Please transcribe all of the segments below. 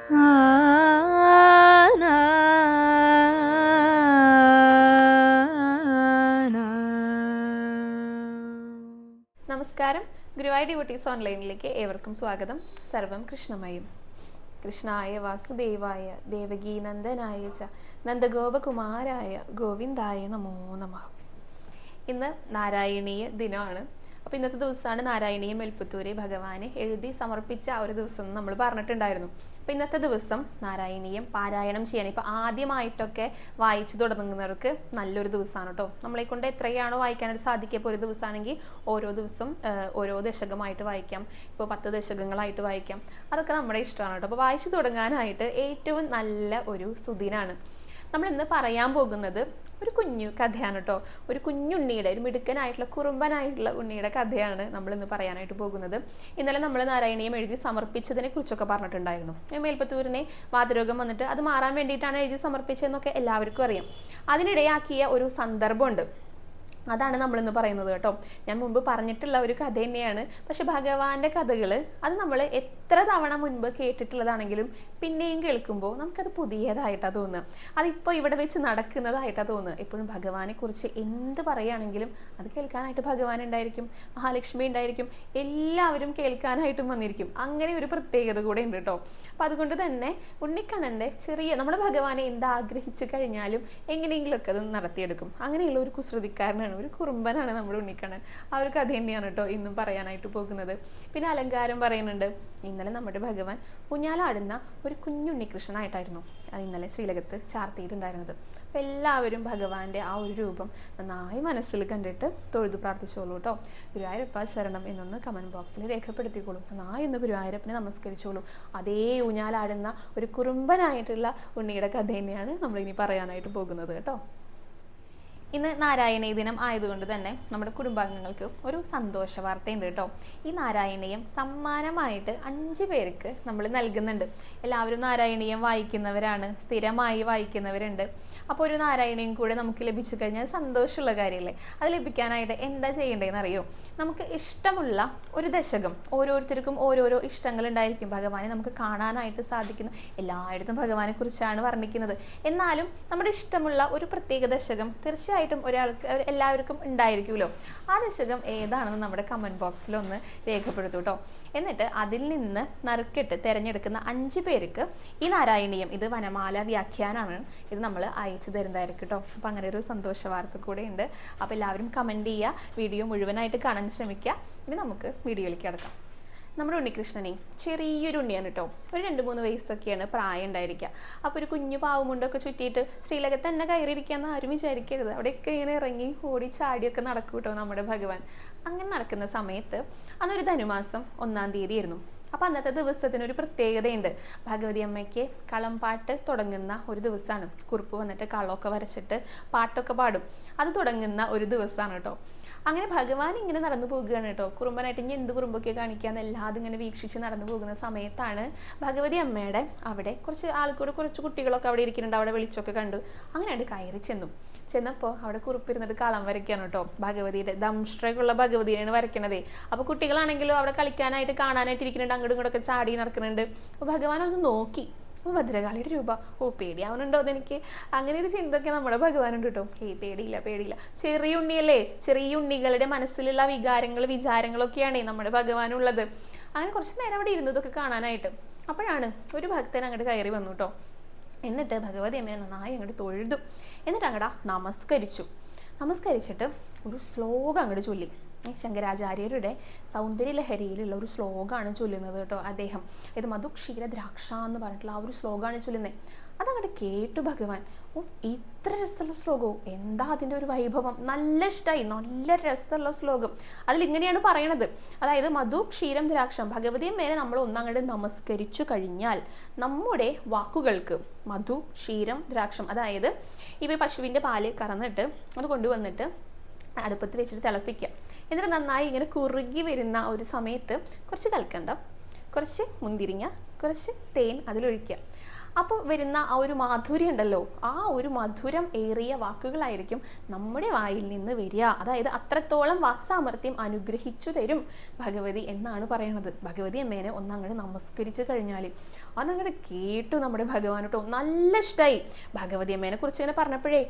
നമസ്കാരം. ഗുരുവായൂർ ഡിവോട്ടീസ് ഓൺലൈനിലേക്ക് ഏവർക്കും സ്വാഗതം. സർവം കൃഷ്ണമയം. കൃഷ്ണായ വാസുദേവായ ദേവകീനന്ദനായ ച നന്ദഗോപകുമാരായ ഗോവിന്ദായ നമോ നമഃ. ഇന്ന് നാരായണീയ ദിനമാണ്. അപ്പോൾ ഇന്നത്തെ ദിവസമാണ് നാരായണീയ മെൽപ്പുത്തൂരി ഭഗവാനെ എഴുതി സമർപ്പിച്ച ആ ഒരു ദിവസം നമ്മൾ പറഞ്ഞിട്ടുണ്ടായിരുന്നു. അപ്പോൾ ഇന്നത്തെ ദിവസം നാരായണീയം പാരായണം ചെയ്യാൻ ഇപ്പോൾ ആദ്യമായിട്ടൊക്കെ വായിച്ചു തുടങ്ങുന്നവർക്ക് നല്ലൊരു ദിവസമാണ് കേട്ടോ. നമ്മളെ കൊണ്ട് എത്രയാണോ വായിക്കാനായിട്ട് സാധിക്കുക. ഇപ്പോൾ ഒരു ദിവസമാണെങ്കിൽ ഓരോ ദിവസം ഓരോ ദശകമായിട്ട് വായിക്കാം, ഇപ്പോൾ 10 ദശകങ്ങളായിട്ട് വായിക്കാം. അതൊക്കെ നമ്മുടെ ഇഷ്ടമാണ് കേട്ടോ. അപ്പോൾ വായിച്ചു തുടങ്ങാനായിട്ട് ഏറ്റവും നല്ല ഒരു സുദിനാണ്. നമ്മൾ ഇന്ന് പറയാൻ പോകുന്നത് ഒരു കുഞ്ഞു കഥയാണ് കേട്ടോ. ഒരു കുഞ്ഞുണ്ണിയുടെ, ഒരു മിടുക്കനായിട്ടുള്ള കുറുമ്പനായിട്ടുള്ള ഉണ്ണിയുടെ കഥയാണ് നമ്മൾ ഇന്ന് പറയാനായിട്ട് പോകുന്നത്. ഇന്നലെ നമ്മൾ നാരായണീയം എഴുതി സമർപ്പിച്ചതിനെ കുറിച്ചൊക്കെ പറഞ്ഞിട്ടുണ്ടായിരുന്നു. മേൽപ്പത്തൂരിനെ വാതരോഗം വന്നിട്ട് അത് മാറാൻ വേണ്ടിയിട്ടാണ് എഴുതി സമർപ്പിച്ചതെന്നൊക്കെ എല്ലാവർക്കും അറിയാം. അതിനിടയാക്കിയ ഒരു സന്ദർഭമുണ്ട്, അതാണ് നമ്മളിന്ന് പറയുന്നത് കേട്ടോ. ഞാൻ മുമ്പ് പറഞ്ഞിട്ടുള്ള ഒരു കഥ തന്നെയാണ്. പക്ഷെ ഭഗവാന്റെ കഥകൾ അത് നമ്മൾ എത്ര തവണ മുൻപ് കേട്ടിട്ടുള്ളതാണെങ്കിലും പിന്നെയും കേൾക്കുമ്പോൾ നമുക്കത് പുതിയതായിട്ടാണ് തോന്നുക. അതിപ്പോൾ ഇവിടെ വെച്ച് നടക്കുന്നതായിട്ടാണ് തോന്നുക. എപ്പോഴും ഭഗവാനെ കുറിച്ച് എന്ത് പറയുകയാണെങ്കിലും അത് കേൾക്കാനായിട്ട് ഭഗവാൻ ഉണ്ടായിരിക്കും, മഹാലക്ഷ്മി ഉണ്ടായിരിക്കും, എല്ലാവരും കേൾക്കാനായിട്ടും വന്നിരിക്കും. അങ്ങനെ ഒരു പ്രത്യേകത കൂടെ ഉണ്ട് കേട്ടോ. അപ്പം അതുകൊണ്ട് തന്നെ ഉണ്ണിക്കണ്ണൻ്റെ ചെറിയ, നമ്മുടെ ഭഗവാനെ എന്താഗ്രഹിച്ചു കഴിഞ്ഞാലും എങ്ങനെയെങ്കിലുമൊക്കെ അത് നടത്തിയെടുക്കും. അങ്ങനെയുള്ള ഒരു കുസൃതിക്കാരനാണ്, ഒരു കുറുമ്പനാണ് നമ്മുടെ ഉണ്ണിക്കണ്ണൻ. ആ ഒരു കഥ തന്നെയാണ് കേട്ടോ ഇന്നും പറയാനായിട്ട് പോകുന്നത്. പിന്നെ അലങ്കാരം പറയുന്നുണ്ട്. ഇന്നലെ നമ്മുടെ ഭഗവാൻ ഊഞ്ഞാലാടുന്ന ഒരു കുഞ്ഞുണ്ണികൃഷ്ണനായിട്ടായിരുന്നു ഇന്നലെ ശ്രീലകത്ത് ചാർത്തിയിട്ടുണ്ടായിരുന്നത്. അപ്പം എല്ലാവരും ഭഗവാന്റെ ആ ഒരു രൂപം നന്നായി മനസ്സിൽ കണ്ടിട്ട് തൊഴുതു പ്രാർത്ഥിച്ചോളൂ കേട്ടോ. ഗുരുവായൂരപ്പ ശരണം എന്നൊന്ന് കമൻറ്റ് ബോക്സിൽ രേഖപ്പെടുത്തിക്കോളൂ. നന്നായി ഒന്ന് ഗുരുവായൂരപ്പനെ നമസ്കരിച്ചോളൂ. അതേ ഊഞ്ഞാലാടുന്ന ഒരു കുറുമ്പനായിട്ടുള്ള ഉണ്ണിയുടെ കഥ തന്നെയാണ് നമ്മളിനി പറയാനായിട്ട് പോകുന്നത് കേട്ടോ. ഇന്ന് നാരായണീയ ദിനം ആയതുകൊണ്ട് തന്നെ നമ്മുടെ കുടുംബാംഗങ്ങൾക്ക് ഒരു സന്തോഷ വാർത്തയുണ്ട് കേട്ടോ. ഈ നാരായണീയം സമ്മാനമായിട്ട് 5 പേർക്ക് നമ്മൾ നൽകുന്നുണ്ട്. എല്ലാവരും നാരായണീയം വായിക്കുന്നവരാണ്, സ്ഥിരമായി വായിക്കുന്നവരുണ്ട്. അപ്പോൾ ഒരു നാരായണീയം കൂടെ നമുക്ക് ലഭിച്ചു കഴിഞ്ഞാൽ സന്തോഷമുള്ള കാര്യമല്ലേ. അത് ലഭിക്കാനായിട്ട് എന്താ ചെയ്യേണ്ടതെന്ന് അറിയോ? നമുക്ക് ഇഷ്ടമുള്ള ഒരു ദശകം, ഓരോരുത്തർക്കും ഓരോരോ ഇഷ്ടങ്ങൾ ഉണ്ടായിരിക്കും. ഭഗവാനെ നമുക്ക് കാണാനായിട്ട് സാധിക്കുന്നു, എല്ലായിടത്തും ഭഗവാനെ കുറിച്ചാണ് വർണ്ണിക്കുന്നത്. എന്നാലും നമ്മുടെ ഇഷ്ടമുള്ള ഒരു പ്രത്യേക ദശകം തീർച്ചയായിട്ടും എല്ലാവർക്കും ഉണ്ടായിരിക്കുമല്ലോ. ആ ദശകം ഏതാണെന്ന് നമ്മുടെ കമൻറ്റ് ബോക്സിൽ ഒന്ന് രേഖപ്പെടുത്തൂ കേട്ടോ. എന്നിട്ട് അതിൽ നിന്ന് നറുക്കിട്ട് തിരഞ്ഞെടുക്കുന്ന 5 പേർക്ക് ഈ നാരായണീയം, ഇത് വനമാല വ്യാഖ്യാനാണ്, ഇത് നമ്മൾ അയച്ചു തരുന്നതായിരിക്കും കേട്ടോ. അപ്പം അങ്ങനെ ഒരു സന്തോഷ വാർത്ത കൂടെ ഉണ്ട്. അപ്പോൾ എല്ലാവരും കമൻറ്റ് ചെയ്യുക, വീഡിയോ മുഴുവനായിട്ട് കാണാൻ ശ്രമിക്കുക. ഇനി നമുക്ക് വീഡിയോയിലേക്ക് കിടക്കാം. നമ്മുടെ ഉണ്ണികൃഷ്ണനെ ചെറിയൊരു ഉണ്ണിയാണ് കേട്ടോ. ഒരു 2-3 വയസ്സൊക്കെയാണ് പ്രായം ഉണ്ടായിരിക്കുക. അപ്പോൾ ഒരു കുഞ്ഞു പാവുമുണ്ടൊക്കെ ചുറ്റിയിട്ട് ശ്രീലകത്ത് തന്നെ കയറിയിരിക്കാന്ന് ആരും വിചാരിക്കരുത്. അവിടെയൊക്കെ ഇങ്ങനെ ഇറങ്ങി ഓടി ചാടിയൊക്കെ നടക്കും കേട്ടോ നമ്മുടെ ഭഗവാൻ. അങ്ങനെ നടക്കുന്ന സമയത്ത് അന്നൊരു ധനുമാസം 1-ാം തീയതി ആയിരുന്നു. അപ്പം അന്നത്തെ ദിവസത്തിനൊരു പ്രത്യേകതയുണ്ട്. ഭഗവതി അമ്മയ്ക്ക് കളം പാട്ട് തുടങ്ങുന്ന ഒരു ദിവസമാണ്. കുറുപ്പ് വന്നിട്ട് കളമൊക്കെ വരച്ചിട്ട് പാട്ടൊക്കെ പാടും. അത് തുടങ്ങുന്ന ഒരു ദിവസമാണ് കേട്ടോ. അങ്ങനെ ഭഗവാൻ ഇങ്ങനെ നടന്നു പോകുകയാണ് കേട്ടോ. കുറുമ്പനായിട്ട് ഇനി എന്ത് കുറുമ്പൊക്കെ കാണിക്കാന്ന് എല്ലാതും ഇങ്ങനെ വീക്ഷിച്ച് നടന്നു പോകുന്ന സമയത്താണ് ഭഗവതി അമ്മയുടെ അവിടെ കുറച്ച് കുട്ടികളൊക്കെ അവിടെ ഇരിക്കുന്നുണ്ട്. അവിടെ വെളിച്ചൊക്കെ കണ്ടു. അങ്ങനെയാണ് കയറി ചെന്നപ്പോൾ അവിടെ കുറുപ്പിരുന്നിട്ട് കളം വരയ്ക്കാണ് കേട്ടോ. ഭഗവതിയുടെ ദംഷ്ട്രയുള്ള ഭഗവതിയാണ് വരയ്ക്കണതേ. അപ്പോൾ കുട്ടികളാണെങ്കിലും അവിടെ കളിക്കാനായിട്ട് കാണാനായിട്ട് ഇരിക്കുന്നുണ്ട്, അങ്ങോട്ടും ഇങ്ങോട്ടൊക്കെ ചാടി നടക്കുന്നുണ്ട്. അപ്പോൾ ഭഗവാൻ ഒന്ന് നോക്കി, ഭദ്രകാളിയുടെ രൂപ, പേടിയാവുന്നുണ്ടോ അതെനിക്ക്, അങ്ങനെ ഒരു ചിന്തയൊക്കെ നമ്മുടെ ഭഗവാനുണ്ട് കേട്ടോ. പേടിയില്ല, ചെറിയ ഉണ്ണിയല്ലേ, ചെറിയ ഉണ്ണികളുടെ മനസ്സിലുള്ള വിചാരങ്ങളൊക്കെയാണ് നമ്മുടെ ഭഗവാനുള്ളത്. അങ്ങനെ കുറച്ച് നേരം അവിടെ ഇരുന്നു ഇതൊക്കെ കാണാനായിട്ട്. അപ്പോഴാണ് ഒരു ഭക്തൻ അങ്ങോട്ട് കയറി വന്നു കേട്ടോ. എന്നിട്ട് ഭഗവതി അമ്മയെ നന്നായി അങ്ങോട്ട് തൊഴുതു. എന്നിട്ട് അങ്ങോട്ട് നമസ്കരിച്ചിട്ട് ഒരു ശ്ലോകം അങ്ങോട്ട് ചൊല്ലി. ശങ്കരാചാര്യരുടെ സൗന്ദര്യലഹരിയിലുള്ള ഒരു ശ്ലോകമാണ് ചൊല്ലുന്നത് കേട്ടോ അദ്ദേഹം. ഇത് മധുക്ഷീര ദ്രാക്ഷ എന്ന് പറഞ്ഞിട്ടുള്ള ആ ഒരു ശ്ലോകമാണ് ചൊല്ലുന്നത്. അതങ്ങോട്ട് കേട്ടു ഭഗവാൻ. ഇത്ര രസമുള്ള ശ്ലോകവും, എന്താ അതിൻ്റെ ഒരു വൈഭവം, നല്ല ഇഷ്ടമായി, നല്ല രസമുള്ള ശ്ലോകം. അതിലിങ്ങനെയാണ് പറയണത്, അതായത് മധു ക്ഷീരം ദ്രാക്ഷം, ഭഗവതിയും മേലെ നമ്മൾ ഒന്നങ്ങോട്ട് നമസ്കരിച്ചു കഴിഞ്ഞാൽ നമ്മുടെ വാക്കുകൾക്ക് മധു ക്ഷീരം ദ്രാക്ഷം, അതായത് ഇപ്പം പശുവിൻ്റെ പാല് കറന്നിട്ട് അത് കൊണ്ടുവന്നിട്ട് അടുപ്പത്ത് വെച്ചിട്ട് തിളപ്പിക്കുക. എന്നിട്ട് നന്നായി ഇങ്ങനെ കുറുകി വരുന്ന ഒരു സമയത്ത് കുറച്ച് കൽക്കണ്ടം, കുറച്ച് മുന്തിരിങ്ങ, കുറച്ച് തേൻ അതിലൊഴിക്കുക. അപ്പോൾ വരുന്ന ആ ഒരു മാധുര്യം ഉണ്ടല്ലോ, ആ ഒരു മധുരം ഏറിയ വാക്കുകളായിരിക്കും നമ്മുടെ വായിൽ നിന്ന് വരിക. അതായത് അത്രത്തോളം വാക്സാമർത്ഥ്യം അനുഗ്രഹിച്ചു തരും ഭഗവതി എന്നാണ് പറയുന്നത്. ഭഗവതി അമ്മേനെ ഒന്നങ്ങോട്ട് നമസ്കരിച്ച് കഴിഞ്ഞാൽ അതങ്ങോട്ട് കേട്ടു നമ്മുടെ ഭഗവാനോട്ടോ നല്ല ഇഷ്ടമായി. ഭഗവതി അമ്മേനെ കുറിച്ച് ഇങ്ങനെ പറഞ്ഞപ്പോഴേ,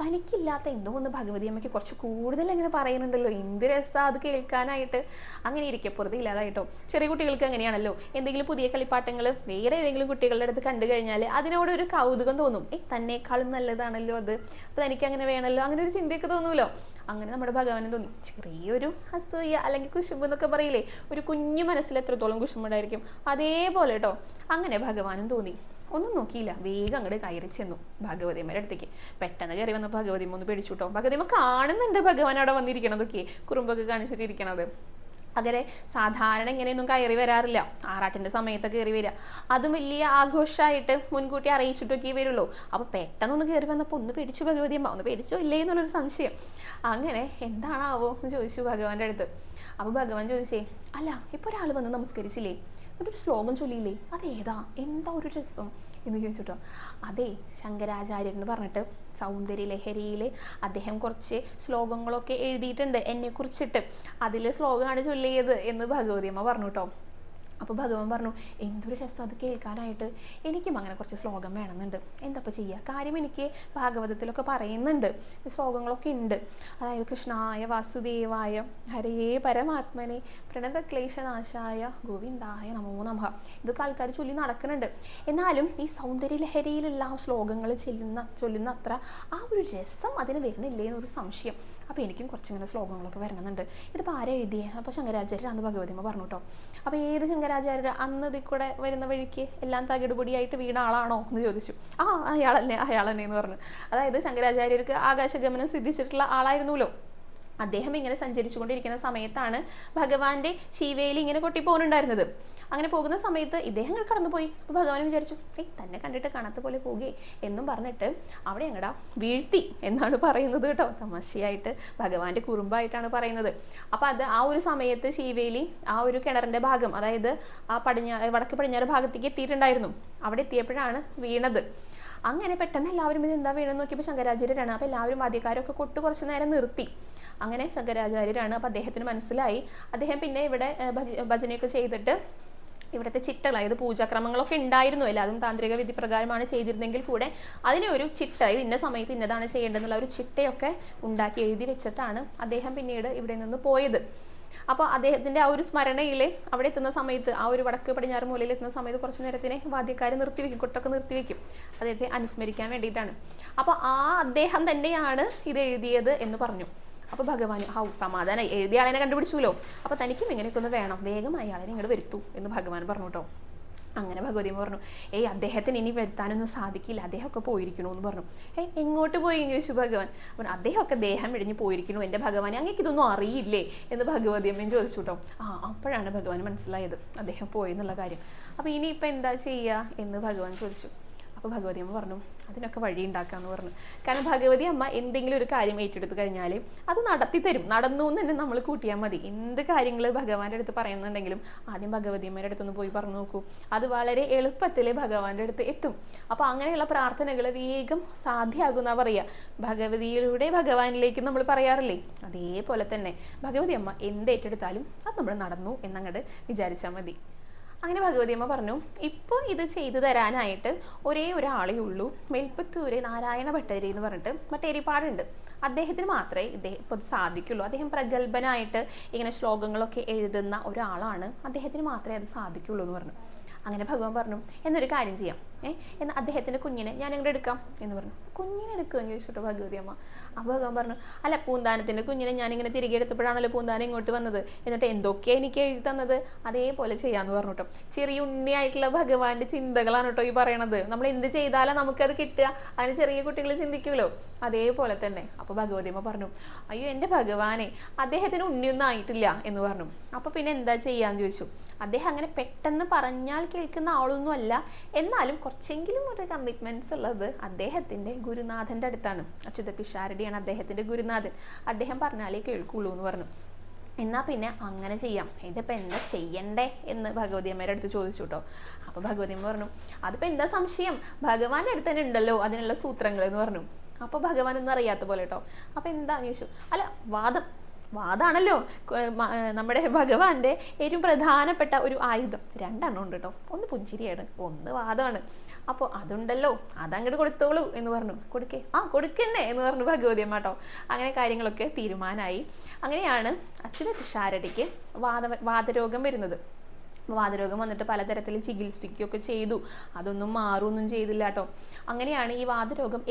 തനിക്കില്ലാത്ത എന്തോ ഒന്ന് ഭഗവതി അമ്മയ്ക്ക് കുറച്ച് കൂടുതൽ ഇങ്ങനെ പറയുന്നുണ്ടല്ലോ, എന്ത് രസാ അത് കേൾക്കാനായിട്ട്. അങ്ങനെ ഇരിക്കപ്പുറത്ത് ഇല്ലാതായിട്ടോ. ചെറിയ കുട്ടികൾക്ക് അങ്ങനെയാണല്ലോ, എന്തെങ്കിലും പുതിയ കളിപ്പാട്ടങ്ങൾ വേറെ ഏതെങ്കിലും കുട്ടികളുടെ അടുത്ത് കണ്ടു കഴിഞ്ഞാൽ അതിനോട് ഒരു കൗതുകം തോന്നും. തന്നേക്കാളും നല്ലതാണല്ലോ അത്, അപ്പൊ തനിക്ക് അങ്ങനെ വേണമല്ലോ, അങ്ങനെ ഒരു ചിന്തയൊക്കെ തോന്നൂലോ. അങ്ങനെ നമ്മുടെ ഭഗവാനും തോന്നി ചെറിയൊരു അസൂയ അല്ലെങ്കിൽ കുശുമ്പ് എന്നൊക്കെ പറയില്ലേ, ഒരു കുഞ്ഞു മനസ്സിൽ എത്രത്തോളം കുശുമ്പുണ്ടായിരിക്കും, അതേപോലെ കേട്ടോ. അങ്ങനെ ഭഗവാനും തോന്നി. ഒന്നും നോക്കിയില്ല, വേഗം അങ്ങോട്ട് കയറി ചെന്നു ഭഗവതിയമ്മയുടെ അടുത്തേക്ക്. പെട്ടെന്ന് കയറി വന്ന ഭഗവതിയമ്മ ഒന്ന് പേടിച്ചു കേട്ടോ. ഭഗവതിയമ്മ കാണുന്നുണ്ട് ഭഗവാൻ അവിടെ വന്നിരിക്കണതൊക്കെ, കുറുമ്പൊക്കെ കാണിച്ചിട്ടിരിക്കണത്. അങ്ങനെ സാധാരണ ഇങ്ങനെയൊന്നും കയറി വരാറില്ല, ആറാട്ടിന്റെ സമയത്ത് കയറി വരിക, അതും വലിയ ആഘോഷമായിട്ട് മുൻകൂട്ടി അറിയിച്ചിട്ടൊക്കെ വരുള്ളൂ. അപ്പൊ പെട്ടെന്നൊന്ന് കയറി വന്നപ്പോൾ ഒന്ന് പേടിച്ചു ഭഗവതിയമ്മ. ഒന്ന് പേടിച്ചോ ഇല്ലേ എന്നുള്ളൊരു സംശയം. അങ്ങനെ എന്താണാവോ എന്ന് ചോദിച്ചു ഭഗവാന്റെ അടുത്ത്. അപ്പൊ ഭഗവാൻ ചോദിച്ചേ, അല്ല ഇപ്പൊ ഒരാൾ വന്ന് നമസ്കരിച്ചില്ലേ, എന്നിട്ടൊരു ശ്ലോകം ചൊല്ലിയില്ലേ, അതേതാ, എന്താ ഒരു രസം എന്ന് ചോദിച്ചിട്ടോ. അതെ, ശങ്കരാചാര്യൻ എന്ന് പറഞ്ഞിട്ട് സൗന്ദര്യ ലഹരിയിൽ അദ്ദേഹം കുറച്ച് ശ്ലോകങ്ങളൊക്കെ എഴുതിയിട്ടുണ്ട് എന്നെ കുറിച്ചിട്ട്, അതിലെ ശ്ലോകമാണ് ചൊല്ലിയത് എന്ന് ഭഗവതിയമ്മ പറഞ്ഞു കേട്ടോ. അപ്പോൾ ഭഗവാൻ പറഞ്ഞു, എന്തൊരു രസം അത് കേൾക്കാനായിട്ട്, എനിക്കും അങ്ങനെ കുറച്ച് ശ്ലോകം വേണമെന്നുണ്ട്. എന്താപ്പോൾ ചെയ്യുക, കാര്യം എനിക്ക് ഭാഗവതത്തിലൊക്കെ പറയുന്നുണ്ട്, ശ്ലോകങ്ങളൊക്കെ ഉണ്ട്. അതായത് കൃഷ്ണായ വാസുദേവായ ഹരേ പരമാത്മനെ പ്രണതക്ലേശനാശായ ഗോവിന്ദായ നമോ നമഃ, ഇതൊക്കെ ആൾക്കാർ ചൊല്ലി നടക്കുന്നുണ്ട്. എന്നാലും ഈ സൗന്ദര്യ ലഹരിയിലുള്ള ആ ശ്ലോകങ്ങൾ ചൊല്ലുന്ന അത്ര ആ ഒരു രസം അതിന് വരുന്നില്ലേ എന്നൊരു സംശയം. അപ്പോൾ എനിക്കും കുറച്ചിങ്ങനെ ശ്ലോകങ്ങളൊക്കെ വരണമെന്നുണ്ട്. ഇതിപ്പോൾ ആരാ എഴുതിയേ? അപ്പോൾ ശങ്കരാചാര്യരാന്ന് ഭഗവതിയമ്മ പറഞ്ഞു കേട്ടോ. അപ്പോൾ ഏത് ശങ്കരാചാര്യർ? അന്ന് ഇതിൽ കൂടെ വരുന്ന വഴിക്ക് എല്ലാം തകിടുപൊടിയായിട്ട് വീണ ആളാണോ എന്ന് ചോദിച്ചു. അയാളെന്നെ എന്ന് പറഞ്ഞു. അതായത് ശങ്കരാചാര്യർക്ക് ആകാശഗമനം സിദ്ധിച്ചിട്ടുള്ള ആളായിരുന്നല്ലോ. അദ്ദേഹം ഇങ്ങനെ സഞ്ചരിച്ചു കൊണ്ടിരിക്കുന്ന സമയത്താണ് ഭഗവാന്റെ ശിവേലി ഇങ്ങനെ കൊട്ടിപ്പോകുന്നുണ്ടായിരുന്നത്. അങ്ങനെ പോകുന്ന സമയത്ത് ഇദ്ദേഹം കടന്നുപോയി. അപ്പോൾ ഭഗവാൻ വിചാരിച്ചു, തന്നെ കണ്ടിട്ട് കാണാത്ത പോലെ പോകുകയെ എന്നും പറഞ്ഞിട്ട് അവിടെ എങ്ങടാ വീഴ്ത്തി എന്നാണ് പറയുന്നത് കേട്ടോ. തമാശയായിട്ട് ഭഗവാന്റെ കുറുമ്പായിട്ടാണ് പറയുന്നത്. അപ്പോൾ അത് ആ ഒരു സമയത്ത് ശിവേലി ആ ഒരു കിണറിന്റെ ഭാഗം, അതായത് ആ വടക്ക് പടിഞ്ഞാറ് ഭാഗത്തേക്ക് എത്തിയിട്ടുണ്ടായിരുന്നു. അവിടെ എത്തിയപ്പോഴാണ് വീണത്. അങ്ങനെ പെട്ടെന്ന് എല്ലാവരും ഇത് എന്താ വീണെന്ന് നോക്കിയപ്പോൾ ശങ്കരാചാര്യരാണ്. അപ്പോൾ എല്ലാവരും വാദ്യക്കാരൊക്കെ കൊട്ട് കുറച്ച് നേരം നിർത്തി. അങ്ങനെ ശങ്കരാചാര്യരാണ്. അപ്പോൾ അദ്ദേഹത്തിന് മനസ്സിലായി. അദ്ദേഹം പിന്നെ ഇവിടെ ഭജനയൊക്കെ ചെയ്തിട്ട് ഇവിടുത്തെ ചിട്ടകൾ, അതായത് പൂജാക്രമങ്ങളൊക്കെ ഉണ്ടായിരുന്നു, എല്ലാതും താന്ത്രിക വിധി പ്രകാരമാണ് ചെയ്തിരുന്നെങ്കിൽ കൂടെ അതിനെ ഒരു ചിട്ട, ഇന്ന സമയത്ത് ഇന്നതാണ് ചെയ്യേണ്ടതെന്നുള്ള ഒരു ചിട്ടയൊക്കെ ഉണ്ടാക്കി എഴുതി വെച്ചിട്ടാണ് അദ്ദേഹം പിന്നീട് ഇവിടെ നിന്ന് പോയത്. അപ്പോൾ അദ്ദേഹത്തിന്റെ ആ ഒരു സ്മരണയിൽ അവിടെ എത്തുന്ന സമയത്ത്, ആ ഒരു വടക്ക് പടിഞ്ഞാറ് മൂലയിൽ എത്തുന്ന സമയത്ത് കുറച്ച് നേരത്തിന് വാദ്യക്കാർ നിർത്തിവെക്കും, കൊട്ടൊക്കെ നിർത്തിവെക്കും, അദ്ദേഹത്തെ അനുസ്മരിക്കാൻ വേണ്ടിയിട്ടാണ്. അപ്പോൾ അദ്ദേഹം തന്നെയാണ് ഇത് എഴുതിയത് എന്ന് പറഞ്ഞു. അപ്പോൾ ഭഗവാന് സമാധാനം, എഴുതിയ ആളെ കണ്ടുപിടിച്ചുല്ലോ, അപ്പോൾ തനിക്കും ഇങ്ങനെയൊക്കെ ഒന്ന് വേണം, വേഗം അയാളെ ഇങ്ങോട്ട് വരുത്തൂ എന്ന് ഭഗവാൻ പറഞ്ഞു കേട്ടോ. അങ്ങനെ ഭഗവതിയമ്മ പറഞ്ഞു, അദ്ദേഹത്തിന് ഇനി വരുത്താനൊന്നും സാധിക്കില്ല, അദ്ദേഹമൊക്കെ പോയിരിക്കണു എന്ന് പറഞ്ഞു. എങ്ങോട്ട് പോയി എന്ന് ചോദിച്ചു ഭഗവാൻ. പറഞ്ഞു, അദ്ദേഹമൊക്കെ ദേഹം ഇടിഞ്ഞ് പോയിരിക്കണു എൻ്റെ ഭഗവാനെ, അങ്ങേക്ക് ഇതൊന്നും അറിയില്ലേ എന്ന് ഭഗവതിയമ്മയും ചോദിച്ചു കേട്ടോ. അപ്പോഴാണ് ഭഗവാൻ മനസ്സിലായത് അദ്ദേഹം പോയെന്നുള്ള കാര്യം. അപ്പോൾ ഇനിയിപ്പോൾ എന്താ ചെയ്യുക എന്ന് ഭഗവാൻ ചോദിച്ചു. അപ്പോൾ ഭഗവതിയമ്മ പറഞ്ഞു, അതിനൊക്കെ വഴി ഉണ്ടാക്കാമെന്ന് പറഞ്ഞു. കാരണം ഭഗവതി അമ്മ എന്തെങ്കിലും ഒരു കാര്യം ഏറ്റെടുത്ത് കഴിഞ്ഞാൽ അത് നടത്തി തരും. നടന്നു എന്ന് തന്നെ നമ്മൾ കൂട്ടിയാൽ മതി. എന്ത് കാര്യങ്ങൾ ഭഗവാന്റെ അടുത്ത് പറയുന്നുണ്ടെങ്കിലും ആദ്യം ഭഗവതി അമ്മയുടെ അടുത്തൊന്ന് പോയി പറഞ്ഞു നോക്കൂ, അത് വളരെ എളുപ്പത്തിൽ ഭഗവാന്റെ അടുത്ത് എത്തും. അപ്പോൾ അങ്ങനെയുള്ള പ്രാർത്ഥനകൾ വേഗം സാധ്യമാകുന്ന പറയുക. ഭഗവതിയിലൂടെ ഭഗവാനിലേക്ക് നമ്മൾ പറയാറില്ലേ, അതേപോലെ തന്നെ ഭഗവതി അമ്മ എന്ത് ഏറ്റെടുത്താലും അത് നമ്മൾ നടന്നു എന്നങ്ങോട്ട് വിചാരിച്ചാൽ മതി. അങ്ങനെ ഭഗവതിയമ്മ പറഞ്ഞു, ഇപ്പോൾ ഇത് ചെയ്തു തരാനായിട്ട് ഒരേ ഒരാളേ ഉള്ളൂ, മേൽപ്പത്തൂര് നാരായണ ഭട്ടതിരി എന്ന് പറഞ്ഞിട്ട് മറ്റേരിപ്പാടുണ്ട്. അദ്ദേഹത്തിന് മാത്രമേ ഇപ്പോൾ സാധിക്കുള്ളൂ. അദ്ദേഹം പ്രഗത്ഭനായിട്ട് ഇങ്ങനെ ശ്ലോകങ്ങളൊക്കെ എഴുതുന്ന ഒരാളാണ്, അദ്ദേഹത്തിന് മാത്രമേ അത് സാധിക്കുള്ളൂ എന്ന് പറഞ്ഞു. അങ്ങനെ ഭഗവാൻ പറഞ്ഞു, എന്നൊരു കാര്യം ചെയ്യാം, എന്നാൽ അദ്ദേഹത്തിൻ്റെ കുഞ്ഞിനെ ഞാൻ ഇങ്ങോട്ട് എടുക്കാം എന്ന് പറഞ്ഞു. കുഞ്ഞിനെ എടുക്കുമെന്ന് ചോദിച്ചിട്ടോ ഭഗവതി അമ്മ. അപ്പോൾ ഭഗവാൻ പറഞ്ഞു, അല്ല പൂന്താനത്തിൻ്റെ കുഞ്ഞിനെ ഞാനിങ്ങനെ തിരികെ എടുത്തപ്പോഴാണല്ലോ പൂന്താനം ഇങ്ങോട്ട് വന്നത്, എന്നിട്ട് എന്തൊക്കെയാണ് എനിക്ക് എഴുതി തന്നത്, അതേപോലെ ചെയ്യാമെന്ന് പറഞ്ഞു കേട്ടോ. ചെറിയ ഉണ്ണിയായിട്ടുള്ള ഭഗവാന്റെ ചിന്തകളാണ് കേട്ടോ ഈ പറയണത്. നമ്മൾ എന്ത് ചെയ്താലും നമുക്കത് കിട്ടുക, അതിന് ചെറിയ കുട്ടികൾ ചിന്തിക്കുമല്ലോ, അതേപോലെ തന്നെ. അപ്പോൾ ഭഗവതി അമ്മ പറഞ്ഞു, അയ്യോ എൻ്റെ ഭഗവാനെ, അദ്ദേഹത്തിന് ഉണ്ണിയൊന്നും ആയിട്ടില്ല എന്ന് പറഞ്ഞു. അപ്പോൾ പിന്നെ എന്താ ചെയ്യാന്ന് ചോദിച്ചു. അദ്ദേഹം അങ്ങനെ പെട്ടെന്ന് പറഞ്ഞാൽ കേൾക്കുന്ന ആളൊന്നും അല്ല, എന്നാലും കുറച്ചെങ്കിലും ഒരു കമ്മിറ്റ്മെന്റ്സ് ഉള്ളത് അദ്ദേഹത്തിന്റെ ഗുരുനാഥന്റെ അടുത്താണ്. അച്യുത പിഷാരടിയാണ് അദ്ദേഹത്തിന്റെ ഗുരുനാഥൻ. അദ്ദേഹം പറഞ്ഞാലേ കേൾക്കുള്ളൂ എന്ന് പറഞ്ഞു. എന്നാൽ പിന്നെ അങ്ങനെ ചെയ്യാം, ഇതിപ്പോൾ എന്താ ചെയ്യണ്ടേ എന്ന് ഭഗവതി അമ്മയുടെ അടുത്ത് ചോദിച്ചു കേട്ടോ. അപ്പോൾ ഭഗവതി അമ്മ പറഞ്ഞു, അതിപ്പോൾ എന്താ സംശയം, ഭഗവാന്റെ അടുത്ത് തന്നെ ഉണ്ടല്ലോ അതിനുള്ള സൂത്രങ്ങൾ എന്ന് പറഞ്ഞു. അപ്പോൾ ഭഗവാൻ ഒന്നും അറിയാത്ത പോലെ കേട്ടോ. അപ്പോൾ എന്താന്ന് ചോദിച്ചു. അല്ല, വാദാണല്ലോ നമ്മുടെ ഭഗവാന്റെ ഏറ്റവും പ്രധാനപ്പെട്ട ഒരു ആയുധം. രണ്ടെണ്ണം ഉണ്ട് കേട്ടോ, ഒന്ന് പുഞ്ചിരിയാണ്, ഒന്ന് വാദമാണ്. അപ്പോൾ അതുണ്ടല്ലോ, അതങ്ങോട്ട് കൊടുത്തോളൂ എന്ന് പറഞ്ഞു. കൊടുക്കന്നെ എന്ന് പറഞ്ഞു ഭഗവതി അമ്മ കേട്ടോ. അങ്ങനെ കാര്യങ്ങളൊക്കെ തീരുമാനമായി. അങ്ങനെയാണ് അച്യുത പിഷാരടിക്ക് വാദരോഗം വരുന്നത്. വാതരോഗം വന്നിട്ട് പലതരത്തിൽ ചികിത്സിക്കുകയൊക്കെ ചെയ്തു, അതൊന്നും മാറുമൊന്നും ചെയ്തില്ല കേട്ടോ. അങ്ങനെയാണ് ഈ വാതരോഗം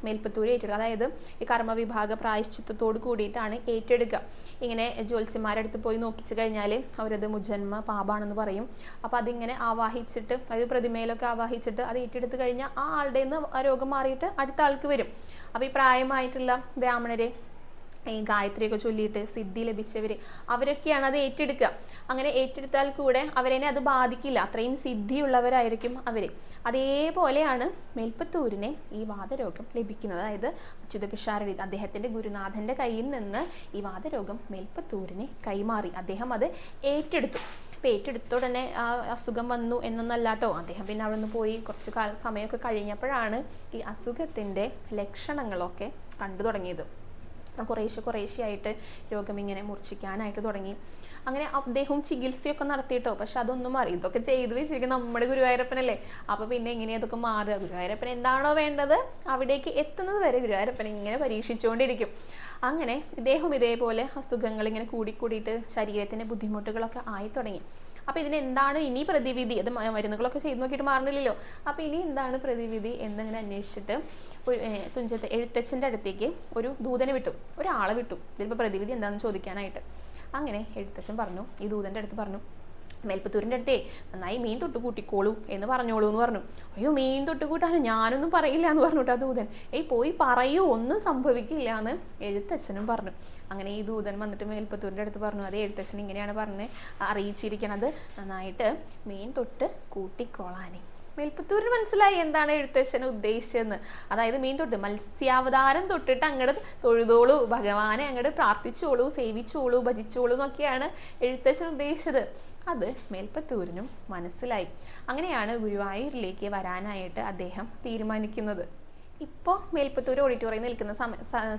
മേൽപ്പത്തൂർ ഏറ്റെടുക്കുക. അതായത് ഈ കർമ്മവിഭാഗ പ്രായശ്ചിത്തത്തോട് കൂടിയിട്ടാണ് ഏറ്റെടുക്കുക. ഇങ്ങനെ ജ്യോത്സ്യന്മാരുടെ അടുത്ത് പോയി നോക്കിച്ചു കഴിഞ്ഞാൽ അവരത് മുജന്മ പാപാണെന്ന് പറയും. അപ്പോൾ അതിങ്ങനെ ആവാഹിച്ചിട്ട്, അതായത് പ്രതിമയിലൊക്കെ ആവാഹിച്ചിട്ട് അത് ഏറ്റെടുത്ത് കഴിഞ്ഞാൽ ആ ആളുടെ നിന്ന് ആ രോഗം മാറിയിട്ട് അടുത്ത ആൾക്ക് വരും. അപ്പോൾ ഈ പ്രായമായിട്ടുള്ള ബ്രാഹ്മണരെ ഈ ഗായത്രിയൊക്കെ ചൊല്ലിയിട്ട് സിദ്ധി ലഭിച്ചവര് അവരൊക്കെയാണ് അത് ഏറ്റെടുക്കുക. അങ്ങനെ ഏറ്റെടുത്താൽ കൂടെ അവരെന്നെ അത് ബാധിക്കില്ല, അത്രയും സിദ്ധിയുള്ളവരായിരിക്കും അവര്. അതേപോലെയാണ് മേൽപ്പത്തൂരിനെ ഈ വാതരോഗം ലഭിക്കുന്നത്. അതായത് അച്യുത പിഷാരടി അദ്ദേഹത്തിന്റെ ഗുരുനാഥന്റെ കയ്യിൽ നിന്ന് ഈ വാതരോഗം മേൽപ്പത്തൂരിനെ കൈമാറി. അദ്ദേഹം അത് ഏറ്റെടുത്തു. അപ്പോൾ ഏറ്റെടുത്ത ഉടനെ ആ അസുഖം വന്നു എന്നൊന്നല്ലാട്ടോ. അദ്ദേഹം പിന്നെ അവിടെ നിന്ന് പോയി കുറച്ച് സമയമൊക്കെ കഴിഞ്ഞപ്പോഴാണ് ഈ അസുഖത്തിന്റെ ലക്ഷണങ്ങളൊക്കെ കണ്ടു തുടങ്ങിയത്. കുറേശ്ശെയായിട്ട് രോഗം ഇങ്ങനെ മൂർച്ഛിക്കാനായിട്ട് തുടങ്ങി. അങ്ങനെ അദ്ദേഹവും ചികിത്സയൊക്കെ നടത്തിയിട്ടോ, പക്ഷെ അതൊന്നും മാറി. ഇതൊക്കെ ചെയ്ത് വെച്ചിരിക്കും നമ്മുടെ ഗുരുവായൂരപ്പനല്ലേ. അപ്പോൾ പിന്നെ എങ്ങനെയാ ഇതൊക്കെ മാറുക? ഗുരുവായൂരപ്പൻ എന്താണോ വേണ്ടത് അവിടേക്ക് എത്തുന്നത് വരെ ഗുരുവായൂരപ്പൻ ഇങ്ങനെ പരീക്ഷിച്ചുകൊണ്ടിരിക്കും. അങ്ങനെ ഇദ്ദേഹം ഇതേപോലെ അസുഖങ്ങൾ ഇങ്ങനെ കൂടിക്കൂടിയിട്ട് ശരീരത്തിന്റെ ബുദ്ധിമുട്ടുകളൊക്കെ ആയി തുടങ്ങി. അപ്പോൾ ഇതിനെന്താണ് ഇനി പ്രതിവിധി? അത് മരുന്നുകളൊക്കെ ചെയ്ത് നോക്കിയിട്ട് മാറണില്ലല്ലോ. അപ്പോൾ ഇനി എന്താണ് പ്രതിവിധി എന്നിങ്ങനെ അന്വേഷിച്ചിട്ട് തുഞ്ചത്ത് എഴുത്തച്ഛൻ്റെ അടുത്തേക്ക് ഒരു ദൂതനെ വിട്ടു, ഒരാളെ വിട്ടു, ഇതിപ്പോൾ പ്രതിവിധി എന്താണെന്ന് ചോദിക്കാനായിട്ട്. അങ്ങനെ എഴുത്തച്ഛൻ പറഞ്ഞു, ഈ ദൂതൻ്റെ അടുത്ത് പറഞ്ഞു, മേൽപ്പത്തൂരിൻ്റെ അടുത്തേ നന്നായി മീൻ തൊട്ട് കൂട്ടിക്കോളൂ എന്ന് പറഞ്ഞോളൂ എന്ന് പറഞ്ഞു. അയ്യോ, മീൻ തൊട്ട് കൂട്ടാനും ഞാനൊന്നും പറയില്ല എന്ന് പറഞ്ഞു കേട്ടോ ദൂതൻ. പോയി പറയൂ, ഒന്നും സംഭവിക്കില്ല എന്ന് എഴുത്തച്ഛനും പറഞ്ഞു. അങ്ങനെ ഈ ദൂതൻ വന്നിട്ട് മേൽപ്പത്തൂരിൻ്റെ അടുത്ത് പറഞ്ഞു, അതേ എഴുത്തച്ഛൻ ഇങ്ങനെയാണ് പറഞ്ഞ് അറിയിച്ചിരിക്കണത്, നന്നായിട്ട് മീൻ തൊട്ട് കൂട്ടിക്കോളാനേ. മേൽപ്പത്തൂരിന് മനസ്സിലായി എന്താണ് എഴുത്തച്ഛന് ഉദ്ദേശിച്ചതെന്ന്. അതായത് മീൻ തൊട്ട് മത്സ്യാവതാരം തൊട്ടിട്ട് അങ്ങോട്ട് തൊഴുതോളൂ, ഭഗവാനെ അങ്ങോട്ട് പ്രാർത്ഥിച്ചോളൂ, സേവിച്ചോളൂ, ഭജിച്ചോളൂ എന്നൊക്കെയാണ് എഴുത്തച്ഛൻ ഉദ്ദേശിച്ചത്. അത് മേൽപ്പത്തൂരിനും മനസ്സിലായി. അങ്ങനെയാണ് ഗുരുവായൂരിലേക്ക് വരാനായിട്ട് അദ്ദേഹം തീരുമാനിക്കുന്നത്. ഇപ്പോൾ മേൽപ്പത്തൂർ ഓഡിറ്റോറിയം നിൽക്കുന്ന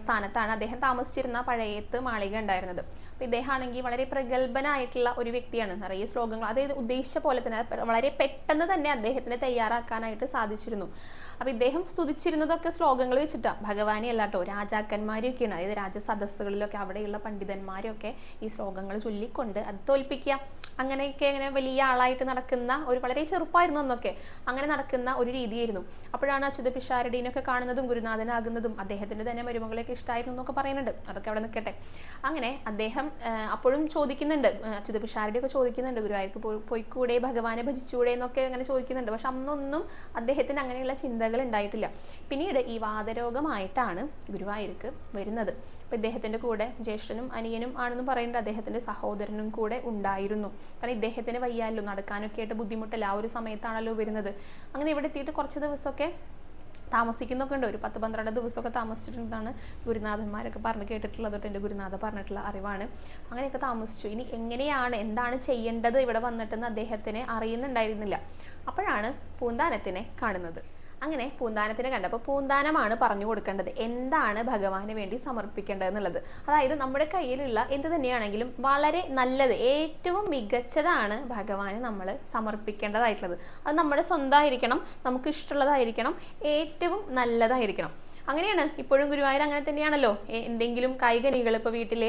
സ്ഥാനത്താണ് അദ്ദേഹം താമസിച്ചിരുന്ന പഴയത്ത് മാളിക ഉണ്ടായിരുന്നത്. അപ്പോൾ ഇദ്ദേഹം ആണെങ്കിൽ വളരെ പ്രഗത്ഭനായിട്ടുള്ള ഒരു വ്യക്തിയാണ്. നിറയെ ശ്ലോകങ്ങൾ, അതായത് ഉദ്ദേശിച്ച പോലെ തന്നെ വളരെ പെട്ടെന്ന് തന്നെ അദ്ദേഹത്തിന് തയ്യാറാക്കാനായിട്ട് സാധിച്ചിരുന്നു. അപ്പോൾ ഇദ്ദേഹം സ്തുതിച്ചിരുന്നതൊക്കെ ശ്ലോകങ്ങൾ വെച്ചിട്ടാണ്, ഭഗവാനെ അല്ലാട്ടോ, രാജാക്കന്മാരെയൊക്കെയാണ്. അതായത് രാജസദസ്സുകളിലൊക്കെ അവിടെയുള്ള പണ്ഡിതന്മാരെയൊക്കെ ഈ ശ്ലോകങ്ങൾ ചൊല്ലിക്കൊണ്ട് അത് തോൽപ്പിക്കുക. അങ്ങനെയൊക്കെ ഇങ്ങനെ വലിയ ആളായിട്ട് നടക്കുന്ന ഒരു, വളരെ ചെറുപ്പമായിരുന്നു അന്നൊക്കെ, അങ്ങനെ നടക്കുന്ന ഒരു രീതിയായിരുന്നു. അപ്പോഴാണ് അച്യുത പിഷാരടീനൊക്കെ കാണുന്നതും ഗുരുനാഥനാകുന്നതും. അദ്ദേഹത്തിന്റെ തന്നെ മരുമകളെയൊക്കെ ഇഷ്ടമായിരുന്നു എന്നൊക്കെ പറയുന്നുണ്ട്. അതൊക്കെ അവിടെ നിൽക്കട്ടെ. അങ്ങനെ അദ്ദേഹം അപ്പോഴും ചോദിക്കുന്നുണ്ട്, അച്യുത പിഷാരടിയൊക്കെ ചോദിക്കുന്നുണ്ട്, ഗുരുവായൂർക്ക് പോയിക്കൂടെ, ഭഗവാനെ ഭജിച്ചൂടെ എന്നൊക്കെ അങ്ങനെ ചോദിക്കുന്നുണ്ട്. പക്ഷെ അന്നൊന്നും അദ്ദേഹത്തിന് അങ്ങനെയുള്ള ചിന്തകൾ ഉണ്ടായിട്ടില്ല. പിന്നീട് ഈ വാതരോഗമായിട്ടാണ് ഗുരുവായൂർക്ക് വരുന്നത്. അപ്പോൾ ഇദ്ദേഹത്തിന്റെ കൂടെ ജ്യേഷ്ഠനും അനിയനും ആണെന്ന് പറയുന്നുണ്ട്, അദ്ദേഹത്തിന്റെ സഹോദരനും കൂടെ ഉണ്ടായിരുന്നു. കാരണം ഇദ്ദേഹത്തിന് വയ്യാലോ, നടക്കാനൊക്കെ ആയിട്ട് ബുദ്ധിമുട്ടല്ല, ആ ഒരു സമയത്താണല്ലോ വരുന്നത്. അങ്ങനെ ഇവിടെ എത്തിയിട്ട് കുറച്ച് ദിവസമൊക്കെ താമസിക്കുന്നൊക്കെ ഉണ്ട്. ഒരു 10-12 ദിവസമൊക്കെ താമസിച്ചിട്ടുണ്ടെന്നാണ് ഗുരുനാഥന്മാരൊക്കെ പറഞ്ഞ് കേട്ടിട്ടുള്ളത്. എൻ്റെ ഗുരുനാഥ പറഞ്ഞിട്ടുള്ള അറിവാണ്. അങ്ങനെയൊക്കെ താമസിച്ചു. ഇനി എങ്ങനെയാണ്, എന്താണ് ചെയ്യേണ്ടത് ഇവിടെ വന്നിട്ടെന്ന് അദ്ദേഹത്തിന് അറിയുന്നുണ്ടായിരുന്നില്ല. അപ്പോഴാണ് പൂന്താനത്തിനെ കാണുന്നത്. അങ്ങനെ പൂന്താനത്തിനെ കണ്ടപ്പോൾ പൂന്താനമാണ് പറഞ്ഞു കൊടുക്കേണ്ടത് എന്താണ് ഭഗവാന് വേണ്ടി സമർപ്പിക്കേണ്ടത് എന്നുള്ളത്. അതായത് നമ്മുടെ കയ്യിലുള്ള എന്ത് തന്നെയാണെങ്കിലും വളരെ നല്ലത്, ഏറ്റവും മികച്ചതാണ് ഭഗവാന് നമ്മൾ സമർപ്പിക്കേണ്ടതായിട്ടുള്ളത്. അത് നമ്മുടെ സ്വന്തമായിരിക്കണം, നമുക്ക് ഇഷ്ടമുള്ളതായിരിക്കണം, ഏറ്റവും നല്ലതായിരിക്കണം. അങ്ങനെയാണ് ഇപ്പോഴും ഗുരുവായൂർ അങ്ങനെ തന്നെയാണല്ലോ. എന്തെങ്കിലും കായികനികൾ ഇപ്പോൾ വീട്ടിലെ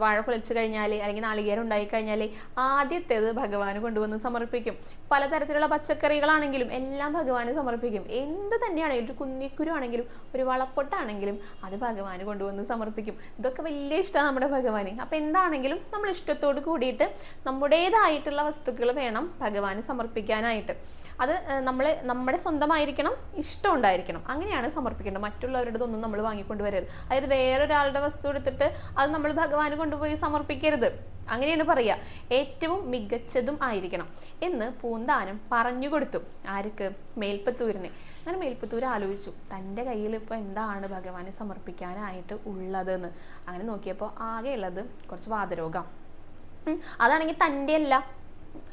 വാഴ കുലച്ചു കഴിഞ്ഞാൽ അല്ലെങ്കിൽ നാളികേരം ഉണ്ടായിക്കഴിഞ്ഞാൽ ആദ്യത്തേത് ഭഗവാന് കൊണ്ടുവന്ന് സമർപ്പിക്കും. പലതരത്തിലുള്ള പച്ചക്കറികളാണെങ്കിലും എല്ലാം ഭഗവാന് സമർപ്പിക്കും. എന്ത് തന്നെയാണെങ്കിലും, ഒരു കുന്നിക്കുരു ആണെങ്കിലും ഒരു വളപ്പൊട്ടാണെങ്കിലും അത് ഭഗവാന് കൊണ്ടുവന്ന് സമർപ്പിക്കും. ഇതൊക്കെ വലിയ ഇഷ്ടമാണ് നമ്മുടെ ഭഗവാന്. അപ്പം എന്താണെങ്കിലും നമ്മൾ ഇഷ്ടത്തോട് കൂടിയിട്ട് നമ്മുടേതായിട്ടുള്ള വസ്തുക്കൾ വേണം ഭഗവാന് സമർപ്പിക്കാനായിട്ട്. അത് നമ്മുടെ സ്വന്തമായിരിക്കണം, ഇഷ്ടം ഉണ്ടായിരിക്കണം. അങ്ങനെയാണ് ഭഗവാനെ സമർപ്പിക്കേണ്ടത്, മറ്റുള്ളവരുടേതൊന്നും നമ്മൾ വാങ്ങിക്കൊണ്ട് വരരുത്. അതായത് വേറൊരാളുടെ വസ്തു എടുത്തിട്ട് അത് നമ്മൾ ഭഗവാന് കൊണ്ടുപോയി സമർപ്പിക്കരുത്. അങ്ങനെയാണ് പറയുക. ഏറ്റവും മികച്ചതും ആയിരിക്കണം എന്ന് പൂന്താനം പറഞ്ഞു കൊടുത്തു. ആർക്ക്? മേൽപ്പത്തൂരിനെ. അങ്ങനെ മേൽപ്പത്തൂർ ആലോചിച്ചു, തൻ്റെ കയ്യിൽ ഇപ്പോൾ എന്താണ് ഭഗവാനെ സമർപ്പിക്കാനായിട്ട് ഉള്ളതെന്ന്. അങ്ങനെ നോക്കിയപ്പോൾ ആകെയുള്ളത് കുറച്ച് വാതരോഗം. അതാണെങ്കിൽ തൻ്റെ അല്ല,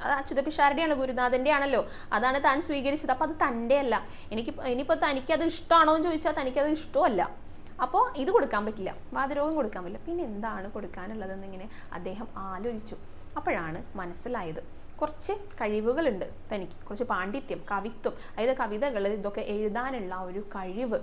അത് അച്യുത പിഷാരുടെയാണ്, ഗുരുനാഥൻ്റെ ആണല്ലോ, അതാണ് താൻ സ്വീകരിച്ചത്. അപ്പോൾ അത് തൻ്റെ അല്ല. ഇനിയിപ്പോൾ തനിക്കത് ഇഷ്ടമാണോ എന്ന് ചോദിച്ചാൽ തനിക്കത് ഇഷ്ടമല്ല. അപ്പോൾ ഇത് കൊടുക്കാൻ പറ്റില്ല, വാതരോഗം കൊടുക്കാൻ പറ്റില്ല. പിന്നെ എന്താണ് കൊടുക്കാനുള്ളതെന്നിങ്ങനെ അദ്ദേഹം ആലോചിച്ചു. അപ്പോഴാണ് മനസ്സിലായത് കുറച്ച് കഴിവുകളുണ്ട് തനിക്ക്, കുറച്ച് പാണ്ഡിത്യം, കവിത്വം, അതായത് കവിതകൾ ഇതൊക്കെ എഴുതാനുള്ള ഒരു കഴിവ്.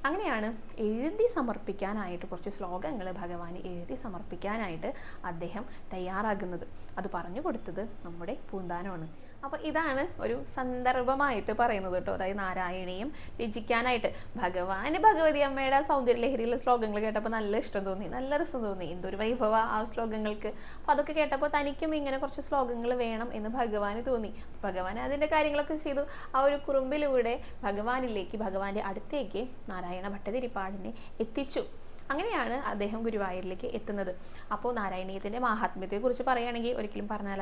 അങ്ങനെയാണ് എഴുതി സമർപ്പിക്കാനായിട്ട്, കുറച്ച് ശ്ലോകങ്ങൾ ഭഗവാന് എഴുതി സമർപ്പിക്കാനായിട്ട് അദ്ദേഹം തയ്യാറാകുന്നത്. അത് പറഞ്ഞു കൊടുത്തത് നമ്മുടെ പൂന്താനമാണ്. അപ്പോൾ ഇതാണ് ഒരു സന്ദർഭമായിട്ട് പറയുന്നത് കേട്ടോ. അതായത് നാരായണീയം രചിക്കാനായിട്ട് ഭഗവാന് ഭഗവതി അമ്മയുടെ സൗന്ദര്യ ലഹരിയിലെ ശ്ലോകങ്ങൾ കേട്ടപ്പോൾ നല്ല ഇഷ്ടം തോന്നി, നല്ല രസം തോന്നി. എന്തൊരു വൈഭവ ആ ശ്ലോകങ്ങൾക്ക്. അപ്പോൾ അതൊക്കെ കേട്ടപ്പോൾ തനിക്കും ഇങ്ങനെ കുറച്ച് ശ്ലോകങ്ങൾ വേണം എന്ന് ഭഗവാന് തോന്നി. ഭഗവാൻ അതിൻ്റെ കാര്യങ്ങളൊക്കെ ചെയ്തു. ആ ഒരു കുറുമ്പിലൂടെ ഭഗവാനിലേക്ക്, ഭഗവാന്റെ അടുത്തേക്ക് നാരായണ ഭട്ടതിരിപ്പാടിനെ എത്തിച്ചു. അങ്ങനെയാണ് അദ്ദേഹം ഗുരുവായൂരിലേക്ക് എത്തുന്നത്. അപ്പോൾ നാരായണീയത്തിൻ്റെ മാഹാത്മ്യത്തെക്കുറിച്ച് പറയുകയാണെങ്കിൽ ഒരിക്കലും പറഞ്ഞാൽ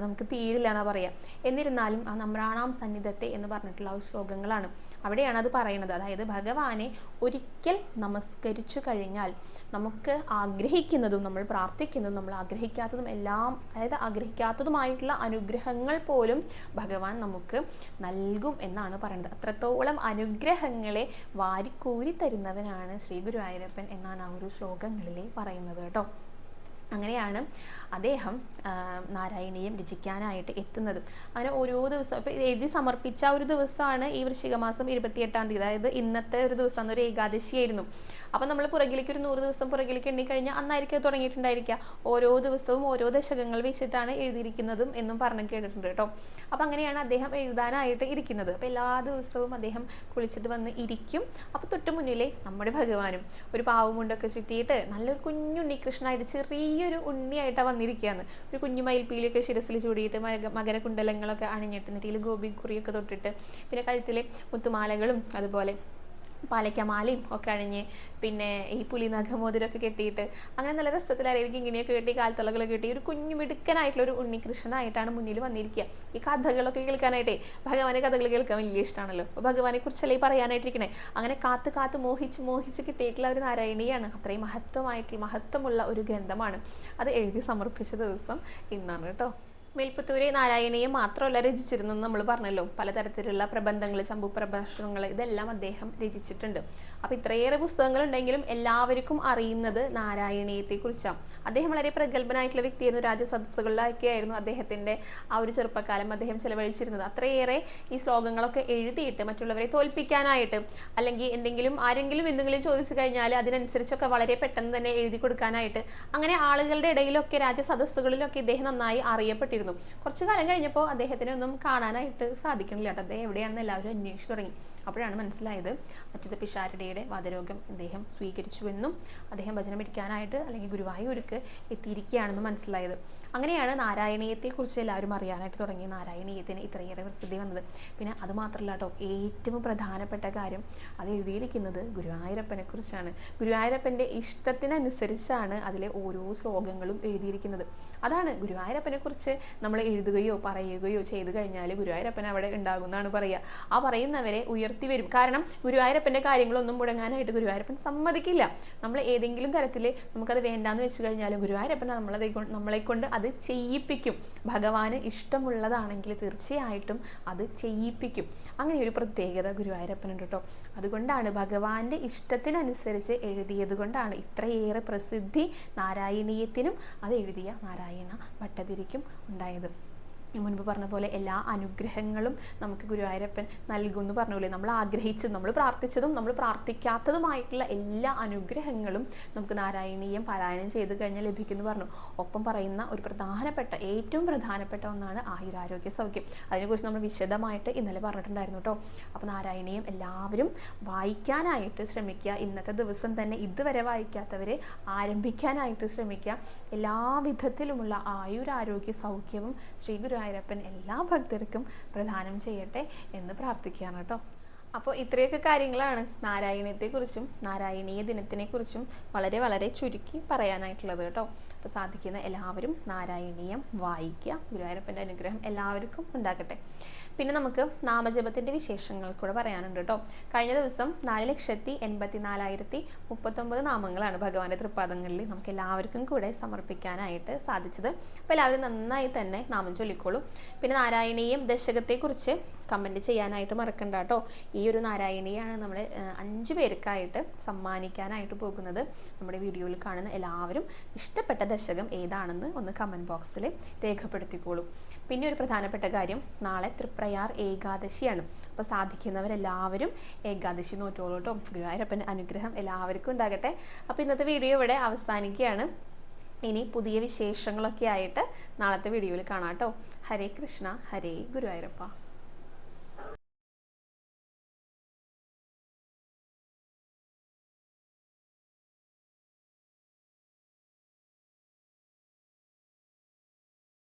നമുക്ക് തീരില്ല എന്നാണ് പറയാം. എന്നിരുന്നാലും ആ നമ്രാണാം സന്നിധത്തെ എന്ന് പറഞ്ഞിട്ടുള്ള ആ ശ്ലോകങ്ങളാണ്, അവിടെയാണ് അത് പറയുന്നത്. അതായത് ഭഗവാനെ ഒരിക്കൽ നമസ്കരിച്ചു കഴിഞ്ഞാൽ നമുക്ക് ആഗ്രഹിക്കുന്നതും നമ്മൾ പ്രാർത്ഥിക്കുന്നതും നമ്മൾ ആഗ്രഹിക്കാത്തതും എല്ലാം, അതായത് ആഗ്രഹിക്കാത്തതുമായിട്ടുള്ള അനുഗ്രഹങ്ങൾ പോലും ഭഗവാൻ നമുക്ക് നൽകും എന്നാണ് പറയുന്നത്. അത്രത്തോളം അനുഗ്രഹങ്ങളെ വാരിക്കൂരി തരുന്നവനാണ് ശ്രീ ഗുരുവായൂരപ്പൻ എന്നാണ് ആ ഒരു ശ്ലോകങ്ങളിൽ പറയുന്നത് കേട്ടോ. അങ്ങനെയാണ് അദ്ദേഹം നാരായണീയം രചിക്കാനായിട്ട് എത്തുന്നത്. അങ്ങനെ ഓരോ ദിവസം ഇപ്പം എഴുതി സമർപ്പിച്ച ഒരു ദിവസമാണ് ഈ വൃശ്ചിക മാസം 28-ാം തീയതി. അതായത് ഇന്നത്തെ ഒരു ദിവസം, അന്നൊരു ഏകാദശിയായിരുന്നു. അപ്പം നമ്മൾ പുറകിലേക്ക് ഒരു 100 ദിവസം പുറകിലേക്ക് എണ്ണിക്കഴിഞ്ഞാൽ അന്നായിരിക്കും തുടങ്ങിയിട്ടുണ്ടായിരിക്കുക. ഓരോ ദിവസവും ഓരോ ദശകങ്ങൾ വെച്ചിട്ടാണ് എഴുതിയിരിക്കുന്നതും എന്നും പറഞ്ഞ് കേട്ടിട്ടുണ്ട് കേട്ടോ. അപ്പം അങ്ങനെയാണ് അദ്ദേഹം എഴുതാനായിട്ട് ഇരിക്കുന്നത്. അപ്പം എല്ലാ ദിവസവും അദ്ദേഹം കുളിച്ചിട്ട് വന്ന് ഇരിക്കും. അപ്പോൾ തൊട്ട് മുന്നിലെ നമ്മുടെ ഭഗവാനും ഒരു പാവുമുണ്ടൊക്കെ ചുറ്റിയിട്ട് നല്ലൊരു കുഞ്ഞുണ്ണികൃഷ്ണനായിട്ട് ചെറിയൊരു ഉണ്ണിയായിട്ടാണ് വന്നിരിക്കുകയാണ്. ഒരു കുഞ്ഞു മയിൽപ്പീലിയൊക്കെ ശിരസിൽ ചൂടിയിട്ട് മകരകുണ്ടലങ്ങളൊക്കെ അണിഞ്ഞിട്ട് നെറ്റിയിൽ ഗോപിക്കുറിയൊക്കെ തൊട്ടിട്ട് പിന്നെ കഴുത്തിലെ മുത്തുമാലകളും അതുപോലെ പാലയ്ക്കമാലയും ഒക്കെ അണിഞ്ഞ് പിന്നെ ഈ പുലിനഖമോതിരൊക്കെ കെട്ടിയിട്ട് അങ്ങനെ നല്ല രസത്തിലായിരിക്കും ഇങ്ങനെയൊക്കെ കെട്ടി കാൽത്തളകളൊക്കെ കെട്ടി ഒരു കുഞ്ഞു മിടുക്കനായിട്ടുള്ള ഒരു ഉണ്ണികൃഷ്ണനായിട്ടാണ് മുന്നിൽ വന്നിരിക്കുക. ഈ കഥകളൊക്കെ കേൾക്കാനായിട്ടേ, ഭഗവാന്റെ കഥകൾ കേൾക്കാൻ വലിയ ഇഷ്ടമാണല്ലോ. അപ്പോൾ ഭഗവാനെ കുറിച്ചല്ലേ പറയാനായിട്ടിരിക്കണേ. അങ്ങനെ കാത്ത് കാത്ത് മോഹിച്ച് കിട്ടിയിട്ടുള്ള ഒരു നാരായണീയാണ്. അത്രയും മഹത്വമുള്ള ഒരു ഗ്രന്ഥമാണ്. അത് എഴുതി സമർപ്പിച്ച ദിവസം ഇന്നാണ് കേട്ടോ. മേൽപ്പത്തൂര് നാരായണീയം മാത്രമല്ല രചിച്ചിരുന്നെന്ന് നമ്മൾ പറഞ്ഞല്ലോ. പലതരത്തിലുള്ള പ്രബന്ധങ്ങൾ, ചമ്പു പ്രഭാഷണങ്ങൾ, ഇതെല്ലാം അദ്ദേഹം രചിച്ചിട്ടുണ്ട്. അപ്പോൾ ഇത്രയേറെ പുസ്തകങ്ങൾ ഉണ്ടെങ്കിലും എല്ലാവർക്കും അറിയുന്നത് നാരായണീയത്തെക്കുറിച്ചാണ്. അദ്ദേഹം വളരെ പ്രഗത്ഭനായിട്ടുള്ള വ്യക്തിയായിരുന്നു. രാജസദസ്സുകളിലൊക്കെ ആയിരുന്നു അദ്ദേഹത്തിൻ്റെ ആ ഒരു ചെറുപ്പകാലം അദ്ദേഹം ചെലവഴിച്ചിരുന്നത്. അത്രയേറെ ഈ ശ്ലോകങ്ങളൊക്കെ എഴുതിയിട്ട് മറ്റുള്ളവരെ തോൽപ്പിക്കാനായിട്ട്, അല്ലെങ്കിൽ ആരെങ്കിലും എന്തെങ്കിലും ചോദിച്ചു കഴിഞ്ഞാൽ അതിനനുസരിച്ചൊക്കെ വളരെ പെട്ടെന്ന് തന്നെ എഴുതി കൊടുക്കാനായിട്ട്, അങ്ങനെ ആളുകളുടെ ഇടയിലൊക്കെ രാജസദസ്സുകളിലൊക്കെ ഇദ്ദേഹം നന്നായി അറിയപ്പെട്ടിരുന്നു. കുറച്ചു കാലം കഴിഞ്ഞപ്പോൾ അദ്ദേഹത്തിനെ ഒന്നും കാണാനായിട്ട് സാധിക്കണില്ല കേട്ടോ. അദ്ദേഹം എവിടെയാണെന്ന് എല്ലാവരും അന്വേഷിച്ചു തുടങ്ങി. അപ്പോഴാണ് മനസ്സിലായത് അച്യുത പിഷാരടിയുടെ വാതരോഗം അദ്ദേഹം സ്വീകരിച്ചുവെന്നും അദ്ദേഹം ഭജനം ഇരിക്കാനായിട്ട് അല്ലെങ്കിൽ ഗുരുവായൂർക്ക് എത്തിയിരിക്കുകയാണെന്നും മനസ്സിലായത്. അങ്ങനെയാണ് നാരായണീയത്തെക്കുറിച്ച് എല്ലാവരും അറിയാനായിട്ട് തുടങ്ങി. നാരായണീയത്തിന് ഇത്രയേറെ പ്രസിദ്ധി വന്നത്. പിന്നെ അതുമാത്രമല്ല കേട്ടോ, ഏറ്റവും പ്രധാനപ്പെട്ട കാര്യം അത് എഴുതിയിരിക്കുന്നത് ഗുരുവായൂരപ്പനെ കുറിച്ചാണ്. ഗുരുവായൂരപ്പൻ്റെ ഇഷ്ടത്തിനനുസരിച്ചാണ് അതിലെ ഓരോ ശ്ലോകങ്ങളും എഴുതിയിരിക്കുന്നത്. അതാണ് ഗുരുവായൂരപ്പനെ കുറിച്ച് നമ്മൾ എഴുതുകയോ പറയുകയോ ചെയ്തു കഴിഞ്ഞാൽ ഗുരുവായൂരപ്പൻ അവിടെ ഉണ്ടാകുന്നതാണ് പറയുക. ആ പറയുന്നവരെ ഉയർത്തി വരും. കാരണം ഗുരുവായൂരപ്പൻ്റെ കാര്യങ്ങളൊന്നും മുടങ്ങാനായിട്ട് ഗുരുവായൂരപ്പൻ സമ്മതിക്കില്ല. നമ്മൾ ഏതെങ്കിലും തരത്തിൽ നമുക്കത് വേണ്ടാന്ന് വെച്ച് കഴിഞ്ഞാൽ ഗുരുവായൂരപ്പൻ നമ്മളെ കൊണ്ട് അത് ചെയ്യിപ്പിക്കും. ഭഗവാന് ഇഷ്ടമുള്ളതാണെങ്കിൽ തീർച്ചയായിട്ടും അത് ചെയ്യിപ്പിക്കും. അങ്ങനെ ഒരു പ്രത്യേകത ഗുരുവായൂരപ്പനുണ്ട് കേട്ടോ. അതുകൊണ്ടാണ് ഭഗവാന്റെ ഇഷ്ടത്തിനനുസരിച്ച് എഴുതിയത് കൊണ്ടാണ് ഇത്രയേറെ പ്രസിദ്ധി നാരായണീയത്തിനും അത് എഴുതിയ നാരായണ ഭട്ടതിരിക്കും ഉണ്ടായത്. മുൻപ് പറഞ്ഞ പോലെ എല്ലാ അനുഗ്രഹങ്ങളും നമുക്ക് ഗുരുവായൂരപ്പൻ നൽകുമെന്ന് പറഞ്ഞപോലെ നമ്മൾ ആഗ്രഹിച്ചതും നമ്മൾ പ്രാർത്ഥിച്ചതും നമ്മൾ പ്രാർത്ഥിക്കാത്തതുമായിട്ടുള്ള എല്ലാ അനുഗ്രഹങ്ങളും നമുക്ക് നാരായണീയം പാരായണം ചെയ്ത് കഴിഞ്ഞാൽ ലഭിക്കുമെന്ന് പറഞ്ഞു. ഒപ്പം പറയുന്ന ഒരു ഏറ്റവും പ്രധാനപ്പെട്ട ഒന്നാണ് ആയുരാരോഗ്യ സൗഖ്യം. അതിനെക്കുറിച്ച് നമ്മൾ വിശദമായിട്ട് ഇന്നലെ പറഞ്ഞിട്ടുണ്ടായിരുന്നു കേട്ടോ. അപ്പോൾ നാരായണീയം എല്ലാവരും വായിക്കാനായിട്ട് ശ്രമിക്കുക. ഇന്നത്തെ ദിവസം തന്നെ ഇതുവരെ വായിക്കാത്തവർ ആരംഭിക്കാനായിട്ട് ശ്രമിക്കുക. എല്ലാ വിധത്തിലുമുള്ള ആയുരാരോഗ്യ സൗഖ്യവും ശ്രീ ഗുരുവായൂരപ്പൻ എല്ലാ ഭക്തർക്കും പ്രദാനം ചെയ്യട്ടെ എന്ന് പ്രാർത്ഥിക്കുകയാണ് കേട്ടോ. അപ്പോൾ ഇത്രയൊക്കെ കാര്യങ്ങളാണ് നാരായണീയത്തെക്കുറിച്ചും നാരായണീയ ദിനത്തിനെക്കുറിച്ചും വളരെ വളരെ ചുരുക്കി പറയാനായിട്ടുള്ളത് കേട്ടോ. അപ്പോൾ സാധിക്കുന്ന എല്ലാവരും നാരായണീയം വായിക്കുക. ഗുരുവായൂരപ്പൻ്റെ അനുഗ്രഹം എല്ലാവർക്കും ഉണ്ടാകട്ടെ. പിന്നെ നമുക്ക് നാമജപത്തിൻ്റെ വിശേഷങ്ങൾ കൂടെ പറയാനുണ്ട് കേട്ടോ. കഴിഞ്ഞ ദിവസം 4,84,039 നാമങ്ങളാണ് ഭഗവാന്റെ തൃപ്പാദങ്ങളിൽ നമുക്ക് എല്ലാവർക്കും കൂടെ സമർപ്പിക്കാനായിട്ട് സാധിച്ചത്. അപ്പോൾ എല്ലാവരും നന്നായി തന്നെ നാമം ചൊല്ലിക്കോളും. പിന്നെ നാരായണീയം ദശകത്തെക്കുറിച്ച് കമൻറ്റ് ചെയ്യാനായിട്ട് മറക്കണ്ട കേട്ടോ. ഈ ഒരു നാരായണീയാണ് നമ്മൾ 5 പേർക്കായിട്ട് സമ്മാനിക്കാനായിട്ട് പോകുന്നത്. നമ്മുടെ വീഡിയോയിൽ കാണുന്ന എല്ലാവരും ഇഷ്ടപ്പെട്ട ദശകം ഏതാണെന്ന് ഒന്ന് കമൻറ്റ് ബോക്സിൽ രേഖപ്പെടുത്തിക്കോളൂ. പിന്നെ ഒരു പ്രധാനപ്പെട്ട കാര്യം, നാളെ തൃപ്രയാർ ഏകാദശിയാണ്. അപ്പോൾ സാധിക്കുന്നവരെല്ലാവരും ഏകാദശി നോറ്റോളൂ കേട്ടോ. ഗുരുവായൂരപ്പൻ്റെ അനുഗ്രഹം എല്ലാവർക്കും ഉണ്ടാകട്ടെ. അപ്പോൾ ഇന്നത്തെ വീഡിയോ ഇവിടെ അവസാനിക്കുകയാണ്. ഇനി പുതിയ വിശേഷങ്ങളൊക്കെ ആയിട്ട് നാളത്തെ വീഡിയോയിൽ കാണാം കേട്ടോ. ഹരേ കൃഷ്ണ, ഹരേ ഗുരുവായൂരപ്പ.